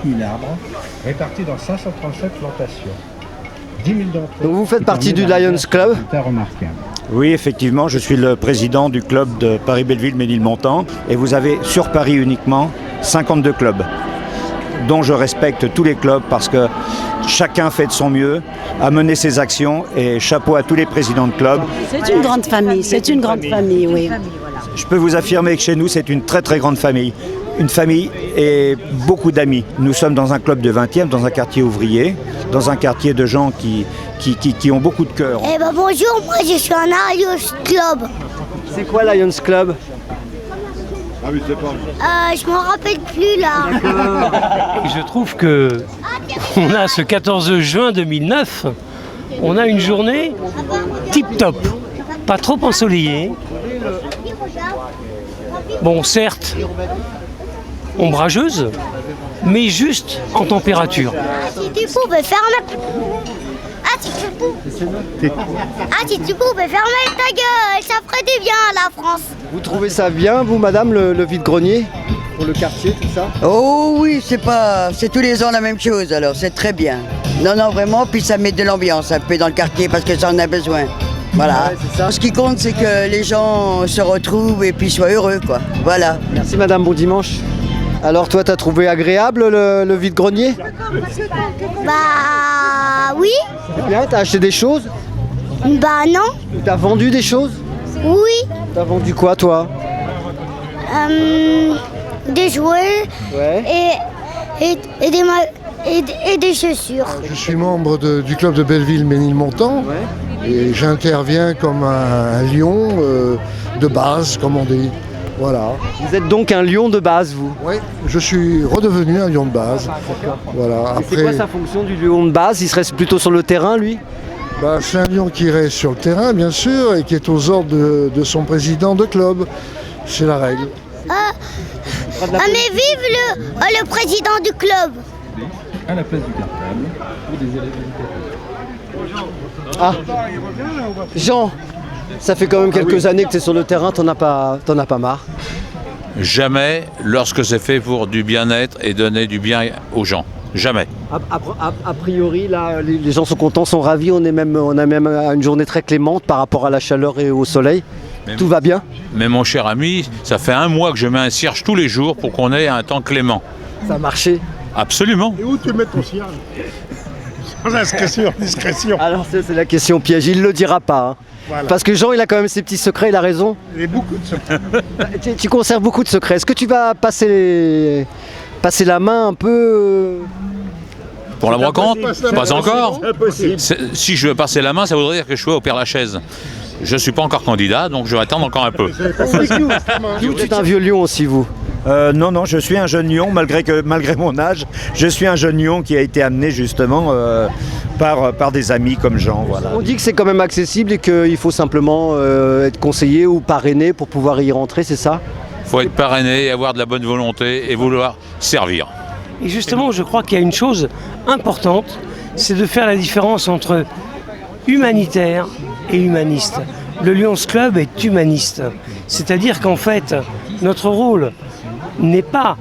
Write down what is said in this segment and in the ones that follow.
000 arbres répartis dans 537 plantations. 10 000 d'entre eux. Donc vous faites partie du Lions Club? C'est remarquable. Oui, effectivement, je suis le président du club de Paris-Belleville-Ménilmontant et vous avez sur Paris uniquement 52 clubs, dont je respecte tous les clubs parce que chacun fait de son mieux à mener ses actions et chapeau à tous les présidents de club. C'est une grande famille, c'est une grande famille, oui. Je peux vous affirmer que chez nous, c'est une très très grande famille. Une famille et beaucoup d'amis. Nous sommes dans un club de 20e, dans un quartier ouvrier, dans un quartier de gens qui ont beaucoup de cœur. Eh ben bonjour, moi je suis un Lions Club. C'est quoi Lions Club? Je m'en rappelle plus là. Je trouve que on a ce 14 juin 2009, on a une journée tip-top, pas trop ensoleillée. Bon, certes, ombrageuse, mais juste en température. Si tu pouvais fermer... si tu pouvais fermer ta gueule, ça ferait du bien à la France. Vous trouvez ça bien, vous, madame, le vide-grenier? Pour le quartier, tout ça? Oh oui, c'est tous les ans la même chose, alors c'est très bien. Non, vraiment, puis ça met de l'ambiance un peu dans le quartier parce que ça en a besoin. Voilà. Ouais, c'est ça. Ce qui compte, c'est que les gens se retrouvent et puis soient heureux, quoi. Voilà. Merci madame, bon dimanche. Alors toi, t'as trouvé agréable le vide-grenier? Bah oui. C'est bien, t'as acheté des choses? Bah non. T'as vendu des choses? Oui. T'as vendu quoi, toi? Des jouets et des chaussures. Je suis membre du club de Belleville-Ménilmontant et j'interviens comme un lion de base, comme on dit. Voilà. Vous êtes donc un lion de base, vous? Oui, je suis redevenu un lion de base. Voilà. Et c'est quoi sa fonction du lion de base? Il serait plutôt sur le terrain, lui? C'est un lion qui reste sur le terrain, bien sûr, et qui est aux ordres de son président de club. C'est la règle. Mais vive le président du club. À la place du cartable pour des élèves handicapés. Ah, Jean, ça fait quand même quelques années que tu es sur le terrain, t'en as pas marre? Jamais lorsque c'est fait pour du bien-être et donner du bien aux gens. Jamais. A priori, là, les gens sont contents, sont ravis. On a même une journée très clémente par rapport à la chaleur et au soleil. Tout va bien? Mais mon cher ami, ça fait 1 mois que je mets un cierge tous les jours pour qu'on ait un temps clément. Ça a marché? Absolument. Et où tu mets ton cierge? Sans discrétion. Alors c'est la question piège, il ne le dira pas. Hein. Voilà. Parce que Jean, il a quand même ses petits secrets, il a raison. Il y a beaucoup de secrets. Tu conserves beaucoup de secrets. Est-ce que tu vas passer la main un peu Pour la brocante? Pas encore. Si je veux passer la main, ça voudrait dire que je suis au Père-Lachaise. Je ne suis pas encore candidat, donc je vais attendre encore un peu. Vous êtes un vieux lion aussi, vous? Non, je suis un jeune lion, malgré mon âge. Je suis un jeune lion qui a été amené justement par des amis comme Jean. Voilà. On dit que c'est quand même accessible et qu'il faut simplement être conseillé ou parrainé pour pouvoir y rentrer, c'est ça? Il faut être parrainé, avoir de la bonne volonté et vouloir servir. Et justement, je crois qu'il y a une chose importante, c'est de faire la différence entre humanitaire et humaniste. Le Lions Club est humaniste. C'est-à-dire qu'en fait, notre rôle n'est pas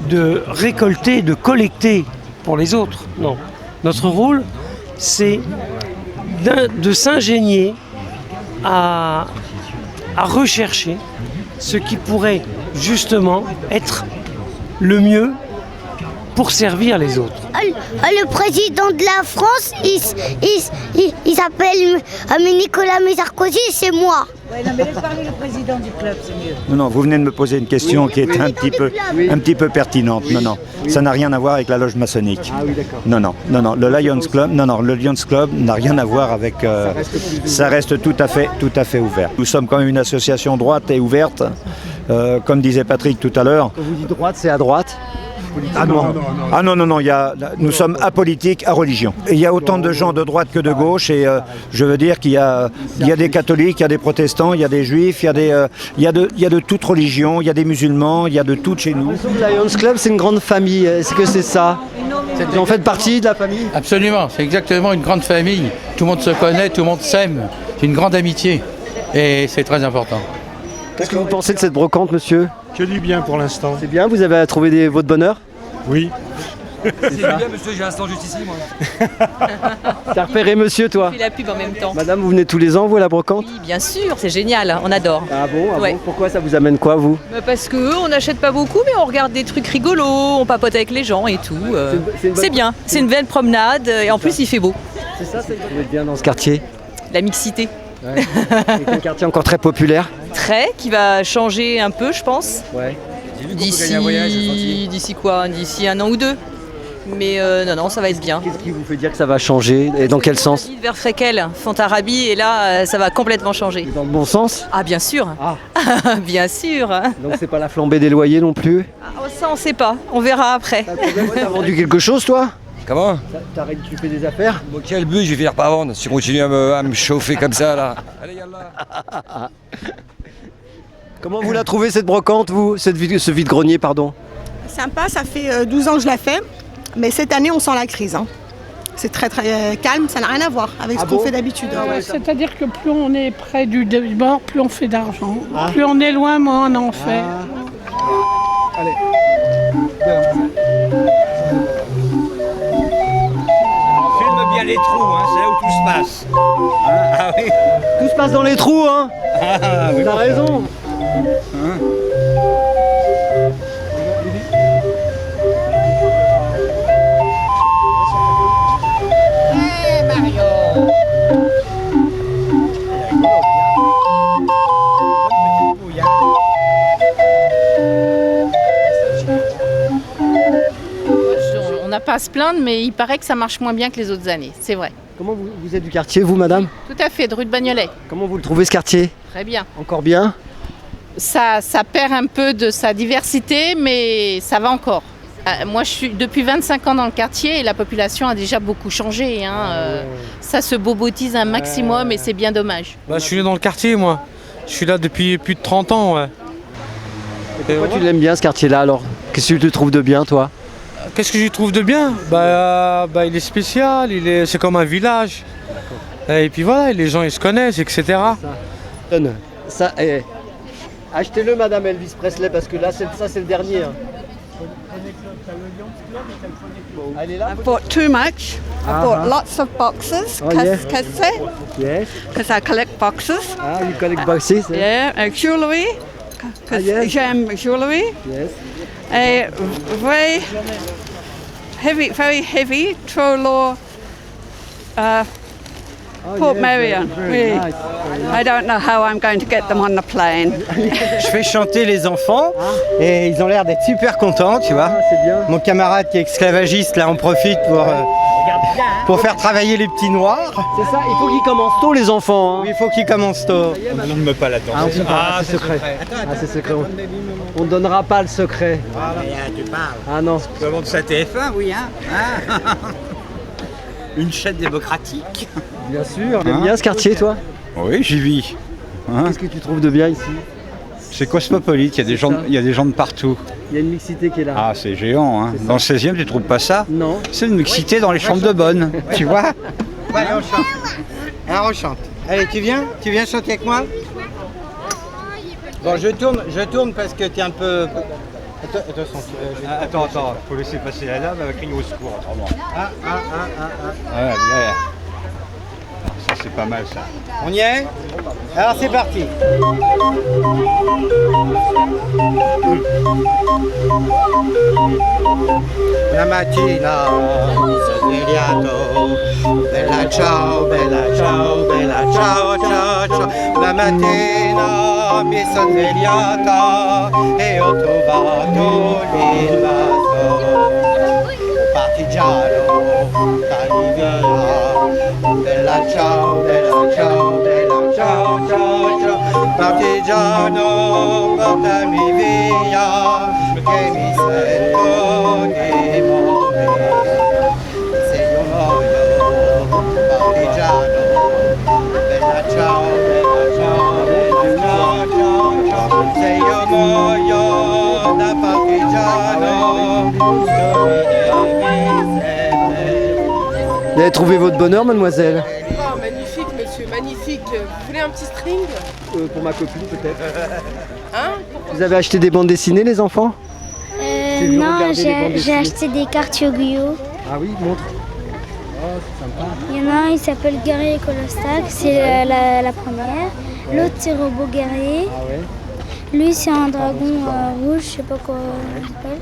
de récolter, de collecter pour les autres. Non. Notre rôle, c'est de s'ingénier à rechercher ce qui pourrait justement être le mieux pour servir les autres. Le président de la France, il s'appelle Nicolas Sarkozy, c'est moi. Ouais, non, mais laisse parler le président du club, c'est mieux. Non, vous venez de me poser une question qui est un petit peu pertinente. Non, ça n'a rien à voir avec la loge maçonnique. Ah oui, d'accord. Non, le Lions Club n'a rien à voir avec... ça reste tout à fait ouvert. Nous sommes quand même une association droite et ouverte, comme disait Patrick tout à l'heure. Quand vous dites droite, c'est à droite? Non, nous sommes apolitiques à religion. Il y a autant de gens de droite que de gauche et je veux dire qu'il y a des catholiques, il y a des protestants, il y a des juifs, il y a de toute religion, il y a des musulmans, il y a de tout chez nous. Le Lions Club, c'est une grande famille, est-ce que c'est ça? Vous en faites partie de la famille? Absolument, c'est exactement une grande famille. Tout le monde se connaît, tout le monde s'aime. C'est une grande amitié et c'est très important. Qu'est-ce que vous pensez de cette brocante, monsieur? Que du bien pour l'instant. C'est bien, vous avez trouvé votre bonheur? Oui. C'est bien, monsieur, j'ai un stand juste ici, moi. T'as repéré monsieur, toi? Je fais la pub en même temps. Madame, vous venez tous les ans, vous, à la brocante? Oui, bien sûr, c'est génial, on adore. Ah bon, Ouais. bon. Pourquoi ça vous amène quoi, vous? Parce que on n'achète pas beaucoup, mais on regarde des trucs rigolos, on papote avec les gens et tout. C'est bien, c'est une belle promenade et en plus il fait beau. C'est ça, c'est vous êtes bien dans ce quartier? La mixité. Ouais. C'est un quartier encore très populaire. Très, qui va changer un peu, je pense. Ouais. D'ici quoi? D'ici un an ou deux. Mais non, ça va être bien. Qu'est-ce qui vous fait dire que ça va changer et dans quel sens? Vers Fréquel, Fontarabie, et là, ça va complètement changer. Dans le bon sens? Ah, bien sûr. Ah. Bien sûr. Donc c'est pas la flambée des loyers non plus? Ah, ça, on sait pas. On verra après. T'as vendu quelque chose, toi? Comment? Tu fais des affaires? Bon, quel but je vais finir par vendre si je continue à me chauffer comme ça, là. Allez, yallah. Comment vous la trouvez, cette brocante, vous? Ce vide-grenier, pardon? Sympa, ça fait 12 ans que je la fais. Mais cette année, on sent la crise. Hein. C'est très très calme, ça n'a rien à voir avec ce qu'on fait d'habitude. C'est-à-dire que plus on est près du bord, plus on fait d'argent. Plus on est loin, moins on en fait. Allez. Filme bien les trous, hein, c'est là où tout se passe. Ah oui. Tout se passe dans les trous, hein. Oui. T'as raison. On n'a pas à se plaindre, mais il paraît que ça marche moins bien que les autres années, c'est vrai. Comment vous êtes du quartier, vous, madame? Tout à fait, de rue de Bagnolet. Comment vous le trouvez, ce quartier? Très bien. Encore bien? Ça perd un peu de sa diversité, mais ça va encore. Moi, je suis depuis 25 ans dans le quartier et la population a déjà beaucoup changé. Ça se bobotise un maximum et c'est bien dommage. Je suis né dans le quartier, moi. Je suis là depuis plus de 30 ans. Ouais. Et pourquoi tu l'aimes bien, ce quartier-là, alors? Qu'est-ce que tu trouves de bien, toi? Qu'est-ce que j'y trouve de bien? Il est spécial, c'est comme un village. Et puis voilà, les gens ils se connaissent, etc. Achetez-le, madame Elvis Presley, parce que là, ça c'est le dernier. Hein. Elle est là? I bought too much. I bought lots of boxes. Yes. Because I collect boxes. Ah, you collect boxes? Yeah, jewellery. Because j'aime jewellery. Yes. Very heavy, Trollo, Port Marion. Really. Nice. I don't know how I'm going to get them on the plane. Je fais chanter les enfants et ils ont l'air d'être super contents, tu vois. C'est bien. Mon camarade qui est esclavagiste, là, on profite pour faire travailler les petits noirs. C'est ça, il faut qu'ils commencent tôt, les enfants. Hein. Oui, il faut qu'ils commencent tôt. On ne me pas là-dedans. C'est secret. C'est secret. On ne donnera pas le secret. Tu parles. Ah non. Tout le monde de sa TF1, oui, hein. Une chaîne démocratique. Bien sûr. Tu aimes bien ce quartier, toi? Oui, j'y vis. Qu'est-ce que tu trouves de bien ici? C'est cosmopolite, il y a des gens de partout. Il y a une mixité qui est là. Ah, c'est géant, hein. Dans le 16e, tu trouves pas ça? Non. C'est une mixité dans les chambres de bonne, tu vois? Allez, on chante. Alors, on chante. Allez, tu viens chanter avec moi? Bon, je tourne parce que tu es un peu... Attends, faut laisser passer la dame, elle va crier au secours autrement. Ah. Ça, c'est pas mal, ça. On y est? Alors, c'est parti. La mattina svegliato, bella ciao, bella ciao, bella ciao, ciao, ciao. La mattina mi sono svegliata e ho trovato l'invaso, partigiano, dai via, bella ciao, bella ciao, bella ciao, ciao, ciao. Partigiano, portami via, che mi sento di morire. Se io muoio, partigiano, bella ciao, bella ciao, bella ciao, ciao, ciao. Se io muoio da partigiano, Vous avez trouvé votre bonheur, mademoiselle? Oh, magnifique, monsieur, magnifique. Vous voulez un petit string? pour ma copine peut-être. Vous avez acheté des bandes dessinées les enfants? J'ai Non, regardé les bandes j'ai dessinées. acheté des cartes Yu-Gi-Oh! Ah oui, montre. Oh, c'est sympa. Il y en a un, il s'appelle Guerrier Colostac, c'est la première. L'autre, c'est Robot Guerrier. Ah ouais. Lui, c'est un dragon rouge, je sais pas quoi il s'appelle.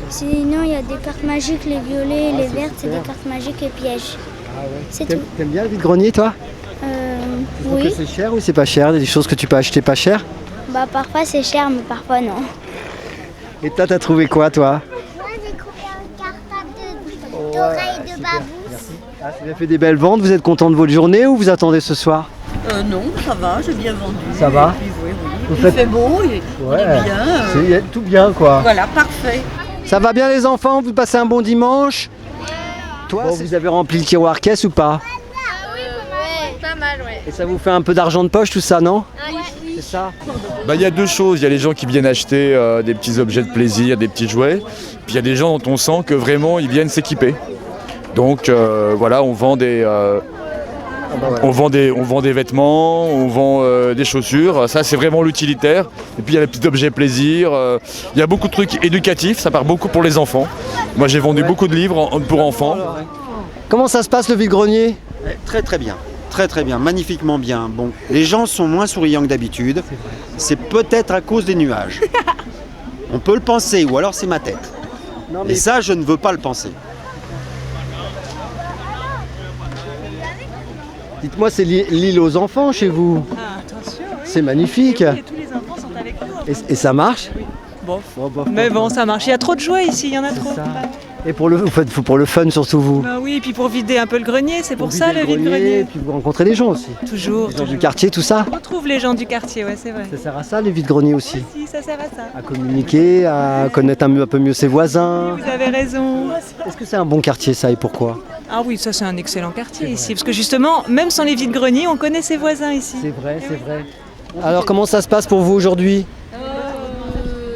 Sinon, il y a des cartes magiques, les violets et les c'est vertes, c'est super. des cartes magiques et pièges. Ah ouais. C'est T'aimes tout. t'aimes bien le vide-grenier toi? Tu trouves Oui. que c'est cher ou c'est pas cher? Des choses que tu peux acheter pas cher? Bah, parfois c'est cher, mais parfois non. Et toi, t'as trouvé quoi toi? Moi, j'ai trouvé un cartable d'oreilles de babousse. Ah, ça a fait des belles ventes, vous êtes content de votre journée ou vous attendez ce soir? Non, ça va, j'ai bien vendu. Ça va? Et puis, oui, oui. Vous Il faites- fait beau, il est bien. C'est tout bien quoi. Voilà, parfait. Ça va bien les enfants? Vous passez un bon dimanche? Toi, vous avez rempli le tiroir caisse ou pas? Ouais, pas mal, ouais. Et ça vous fait un peu d'argent de poche tout ça, non? Oui. C'est ça? Bah, il y a deux choses. Il y a les gens qui viennent acheter des petits objets de plaisir, des petits jouets. Puis il y a des gens dont on sent que vraiment ils viennent s'équiper. Donc voilà, on vend des, on vend des vêtements, on vend des chaussures. Ça, c'est vraiment l'utilitaire. Et puis il y a les petits objets plaisir. Il y a beaucoup de trucs éducatifs. Ça part beaucoup pour les enfants. Moi, j'ai vendu beaucoup de livres pour enfants. Comment ça se passe le vide-grenier? Très très bien. Très très bien, magnifiquement bien. Bon, les gens sont moins souriants que d'habitude. C'est peut-être à cause des nuages. On peut le penser, ou alors c'est ma tête. Et ça, je ne veux pas le penser. Dites-moi, c'est l'île aux enfants chez vous? Ah, attention. Oui. C'est magnifique. Et tous les enfants sont avec nous. Et ça marche? Bof. Mais bon, ça marche. Il y a trop de jouets ici, il y en a trop. Et vous faites pour le fun surtout vous? Bah oui, et puis pour vider un peu le grenier, c'est pour ça vider le le grenier, vide-grenier. et puis vous rencontrez les gens aussi? Toujours. Les gens du quartier, tout ça? On retrouve les gens du quartier, ouais, c'est vrai. Ça sert à ça les vide-greniers aussi? Si, ça sert à ça. À communiquer, à connaître un peu mieux ses voisins? Vous avez raison. Est-ce que c'est un bon quartier ça et pourquoi? Ah oui, ça c'est un excellent quartier ici, parce que justement, même sans les vides-greniers, on connaît ses voisins ici. C'est vrai, c'est vrai. Alors comment ça se passe pour vous aujourd'hui?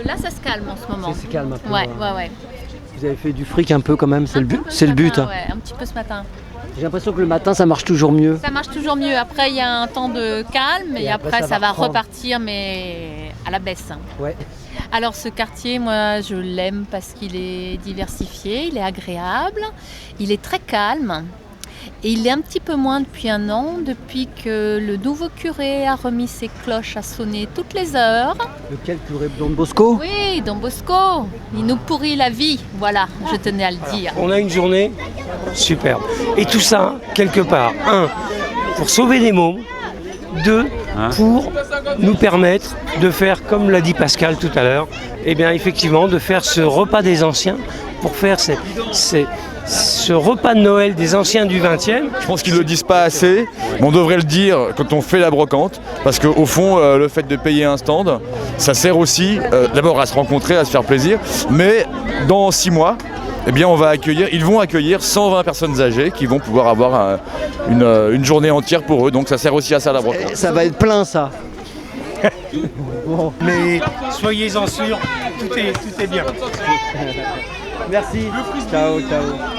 Là, ça se calme en ce moment. C'est calme un peu. Ouais, ouais, ouais. Vous avez fait du fric un peu quand même, c'est le but. C'est le but. Hein. Ouais, un petit peu ce matin. J'ai l'impression que le matin ça marche toujours mieux. Ça marche toujours mieux. Après, il y a un temps de calme et après ça va reprendre. repartir, mais à la baisse. Ouais. Alors ce quartier, moi, je l'aime parce qu'il est diversifié, il est agréable, il est très calme. Et il est un petit peu moins depuis un an, depuis que le nouveau curé a remis ses cloches à sonner toutes les heures. Lequel curé? Don Bosco? Oui, Don Bosco. Il nous pourrit la vie, voilà, je tenais à le dire. On a une journée superbe. Et tout ça, quelque part, 1, pour sauver les mômes, 2, pour nous permettre de faire, comme l'a dit Pascal tout à l'heure, eh bien effectivement, de faire ce repas des anciens, pour faire ce repas de Noël des anciens du 20e. Je pense qu'ils ne le disent pas assez, mais on devrait le dire quand on fait la brocante, parce qu'au fond, le fait de payer un stand, ça sert aussi d'abord à se rencontrer, à se faire plaisir, mais dans 6 mois, eh bien, ils vont accueillir 120 personnes âgées qui vont pouvoir avoir une journée entière pour eux, donc ça sert aussi à ça la brocante. Ça va être plein ça. Bon. Mais soyez-en sûrs, tout est bien. Merci. Ciao, ciao.